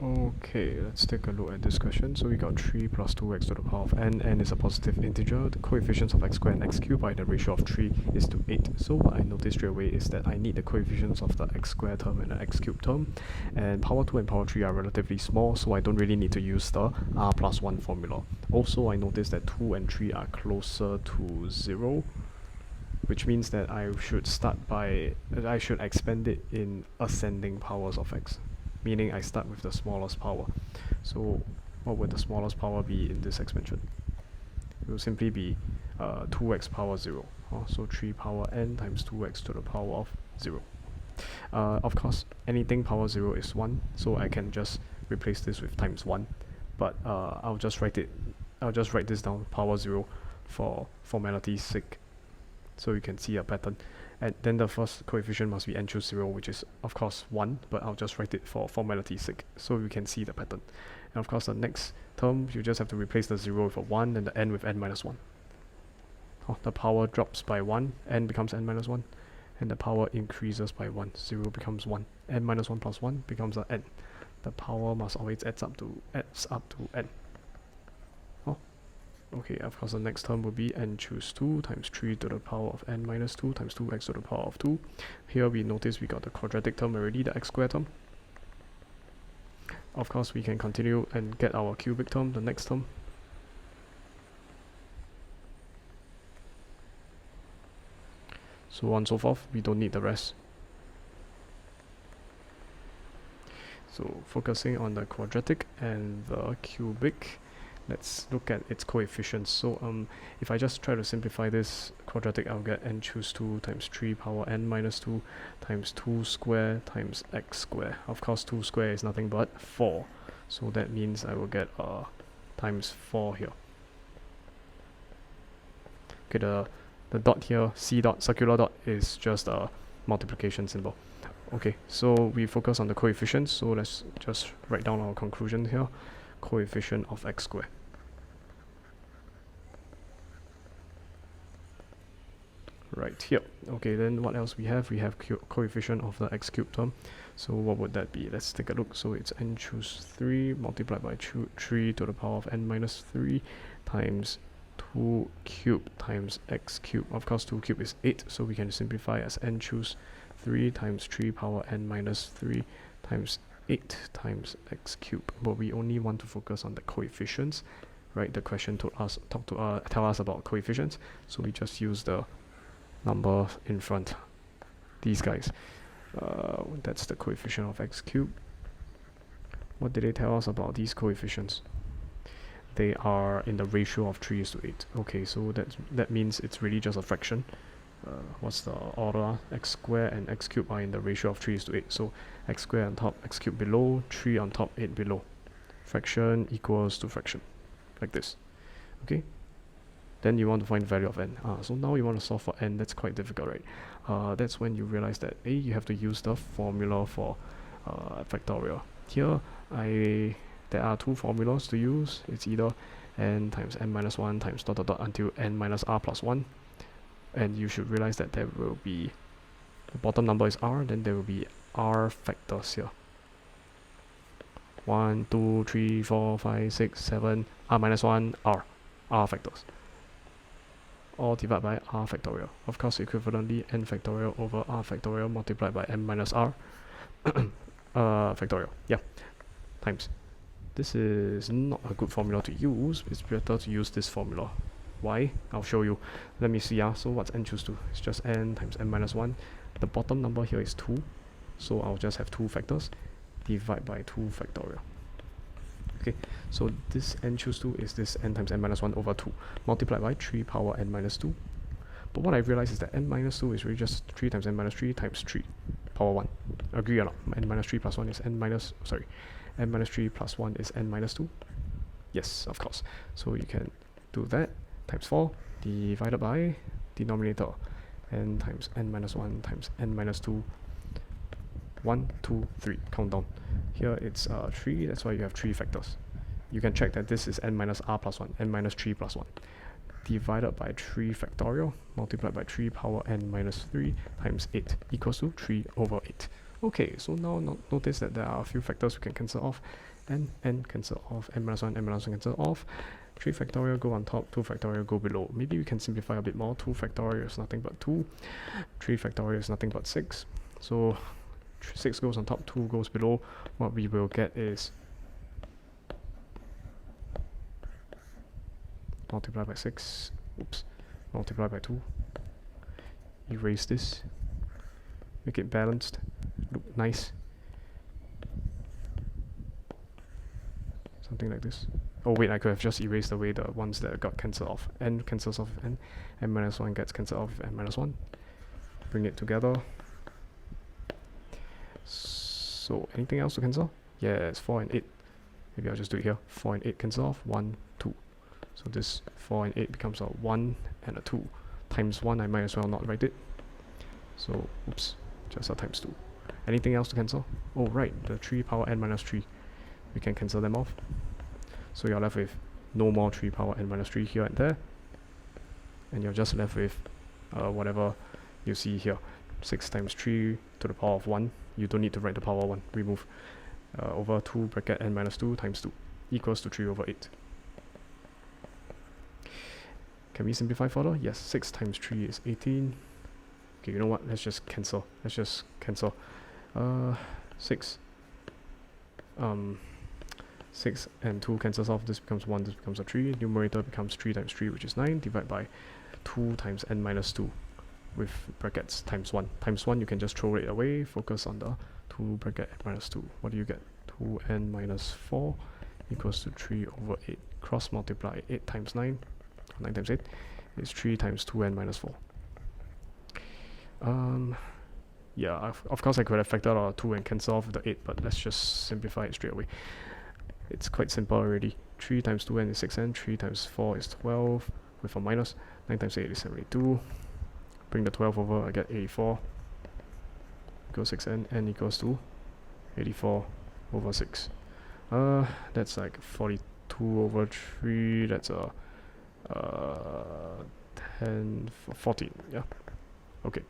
Okay, let's take a look at this question. So we got 3 plus 2x to the power of n is a positive integer. The coefficients of x squared and x cubed by the ratio of 3 is to 8. So what I noticed straight away is that I need the coefficients of the x squared term and the x cubed term. And power 2 and power 3 are relatively small, so I don't really need to use the r plus 1 formula. Also, I noticed that 2 and 3 are closer to 0, which means that I should expand it in ascending powers of x, meaning I start with the smallest power. So what would the smallest power be in this expansion? It will simply be 2x power 0. So 3 power n times 2x to the power of 0. Of course, anything power 0 is 1, so I can just replace this with times 1. But I'll just write this down, power 0, for formality's sake, so you can see a pattern. And then the first coefficient must be n choose 0, which is of course 1, but I'll just write it for formality's sake, so you can see the pattern. And of course the next term, you just have to replace the 0 with a 1 and the n with n minus 1. The power drops by 1, n becomes n minus 1, and the power increases by 1, 0 becomes 1, n minus 1 plus 1 becomes a n. The power must always adds up to n. Okay, of course the next term will be n choose 2 times 3 to the power of n minus 2 times 2x to the power of 2. Here we notice we got the quadratic term already, the x squared term. Of course we can continue and get our cubic term, the next term. So on and so forth, we don't need the rest. So focusing on the quadratic and the cubic, let's look at its coefficients. So if I just try to simplify this quadratic, I'll get n choose 2 times 3 power n minus 2 times 2 square times x square. Of course 2 square is nothing but 4, so that means I will get times 4 here. Okay, the dot here, c dot, circular dot, is just a multiplication symbol. Okay, so we focus on the coefficients, so let's just write down our conclusion here. Coefficient of x squared. Right here. Okay, then what else we have? We have coefficient of the x cubed term. So what would that be? Let's take a look. So it's n choose 3 multiplied by 3 to the power of n minus 3 times 2 cubed times x cubed. Of course 2 cubed is 8, so we can simplify as n choose 3 times 3 power n minus 3 times 8 times x cubed. But we only want to focus on the coefficients, right? The question tell us about coefficients, so we just use the number in front, these guys. That's the coefficient of x cubed. What did they tell us about these coefficients? They are in the ratio of 3 is to 8. Okay, so that means it's really just a fraction. What's the order? X squared and x cubed are in the ratio of 3 is to 8. So x squared on top, x cubed below, 3 on top, 8 below. Fraction equals to fraction, like this. Okay? Then you want to find the value of n. So now you want to solve for n. That's quite difficult, right? That's when you realize that you have to use the formula for factorial. Here, there are two formulas to use. It's either n times n minus 1 times dot dot dot until n minus r plus 1. And you should realize that there will be, the bottom number is r, then there will be r factors here. 1, 2, 3, 4, 5, 6, 7, r minus 1, r factors. All divided by r factorial. Of course, equivalently, n factorial over r factorial multiplied by n minus r factorial. Yeah, times. This is not a good formula to use. It's better to use this formula. Why? I'll show you. Let me see. So what's n choose 2? It's just n times n minus 1. The bottom number here is 2, so I'll just have 2 factors. Divide by 2 factorial. Okay, so this n choose 2 is this n times n minus 1 over 2 multiplied by 3 power n minus 2. But what I realized is that n minus 2 is really just 3 times n minus 3 times 3 power 1. Agree or not? n minus 3 plus 1 is n minus 3 plus 1 is n minus 2. Yes, of course. So you can do that. Times 4 divided by denominator n times n minus 1 times n minus 2. 1, 2, 3. Count down. Here it's 3, that's why you have 3 factors. You can check that this is n minus r plus 1, n minus 3 plus 1. Divided by 3 factorial multiplied by 3 power n minus 3 times 8 equals to 3 over 8. Okay, so now notice that there are a few factors we can cancel off. N cancel off, n minus 1, n minus 1 cancel off. 3 factorial go on top, 2 factorial go below. Maybe we can simplify a bit more. 2 factorial is nothing but 2. 3 factorial is nothing but 6. So 6 goes on top, 2 goes below. What we will get is multiply by 6, oops, multiply by 2, erase this, make it balanced, look nice, something like this. Oh wait, I could have just erased away the ones that got cancelled off. N cancels off with n, n minus 1 gets cancelled off with n minus 1. Bring it together. So anything else to cancel? Yes, 4 and 8. Maybe I'll just do it here. 4 and 8 cancel off, 1, 2. So this 4 and 8 becomes a 1 and a 2. Times 1, I might as well not write it. So, oops, just a times 2. Anything else to cancel? Oh right, the 3 power n minus 3. We can cancel them off. So you're left with no more 3 power n minus 3 here and there. And you're just left with whatever you see here. 6 times 3 to the power of 1. You don't need to write the power 1. Remove over 2 bracket n minus 2 times 2 equals to 3 over 8. Can we simplify further? Yes, 6 times 3 is 18. Okay, you know what? Let's just cancel. 6. 6 and 2 cancels off. This becomes 1. This becomes a 3. Numerator becomes 3 times 3, which is 9. Divide by 2 times n minus 2 with brackets times 1. Times 1, you can just throw it away. Focus on the 2 bracket n minus 2. What do you get? 2n minus 4 equals to 3 over 8. Cross multiply 8 times 9. 9 times 8 is 3 times 2n minus 4. Yeah, of course I could have factored out 2 and cancel off the 8, but let's just simplify it straight away. It's quite simple already. 3 times 2n is 6n, 3 times 4 is 12, with a minus. 9 times 8 is 72. Bring the 12 over, I get 84. Equals 6n, n equals to 84 over 6. That's like 42 over 3, that's a 14, yeah. Okay.